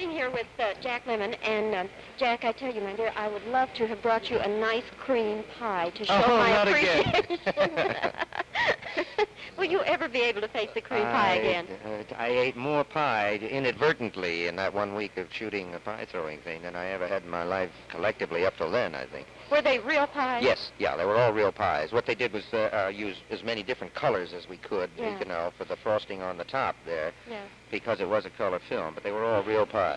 sitting here with Jack Lemmon, and Jack, I tell you, my dear, I would love to have brought you a nice cream pie to show my not appreciation. again. Will you ever be able to face the cream pie again? I ate more pie inadvertently in that 1 week of shooting a pie throwing thing than I ever had in my life collectively up till then, I think. Were they real pies? Yes, yeah, they were all real pies. What they did was use as many different colors as we could, you know, for the frosting on the top there, because it was a color film, but they were all real pies.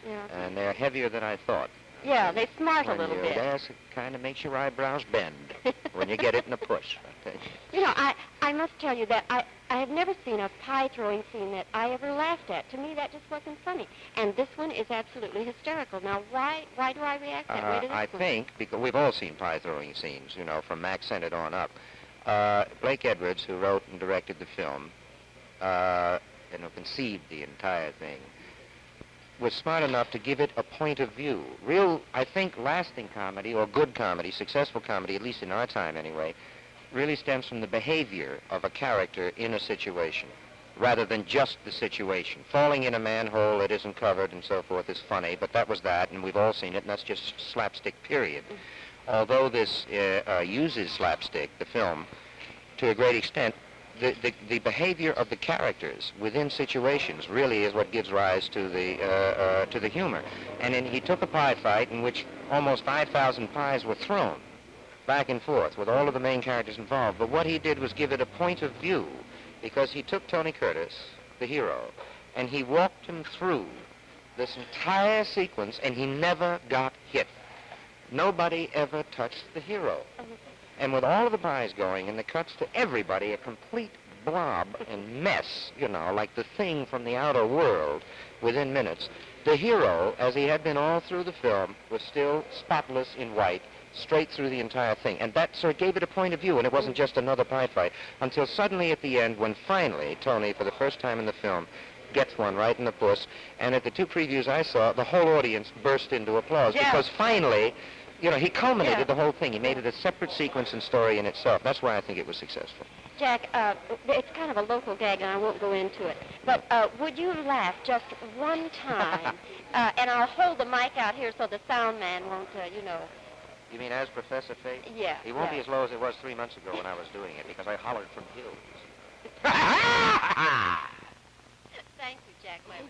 Yeah. And they're heavier than I thought. Yeah, they smart a little bit. Yes, it kind of makes your eyebrows bend when you get it in a push. You know, I must tell you that I have never seen a pie throwing scene that I ever laughed at. To me, that just wasn't funny. And this one is absolutely hysterical. Now, why do I react that way to this I one? think, because we've all seen pie throwing scenes, you know, from Max Sennett on up. Blake Edwards, who wrote and directed the film, and who conceived the entire thing, was smart enough to give it a point of view. Real, I think, lasting comedy, or good comedy, successful comedy, at least in our time anyway, really stems from the behavior of a character in a situation, rather than just the situation. Falling in a manhole that isn't covered and so forth is funny, but that was that, and we've all seen it, and that's just slapstick, period. Although this uses slapstick, the film, to a great extent, the behavior of the characters within situations really is what gives rise to the humor. And he took a pie fight in which almost 5,000 pies were thrown back and forth with all of the main characters involved. But what he did was give it a point of view, because he took Tony Curtis, the hero, and he walked him through this entire sequence, and he never got hit. Nobody ever touched the hero. And with all of the pies going and the cuts to everybody, a complete blob and mess, you know, like the Thing from the outer world, within minutes, the hero, as he had been all through the film, was still spotless in white, straight through the entire thing. And that sort of gave it a point of view, and it wasn't just another pie fight, until suddenly at the end, when finally Tony, for the first time in the film, gets one right in the puss, and at the two previews I saw, the whole audience burst into applause, because finally, you know, he culminated the whole thing. He made it a separate sequence and story in itself. That's why I think it was successful. Jack, it's kind of a local gag, and I won't go into it. But would you laugh just one time? And I'll hold the mic out here so the sound man won't, you know. You mean as Professor Fate? Yeah. He won't be as low as it was 3 months ago when I was doing it, because I hollered from hills. Thank you, Jack Lemmon.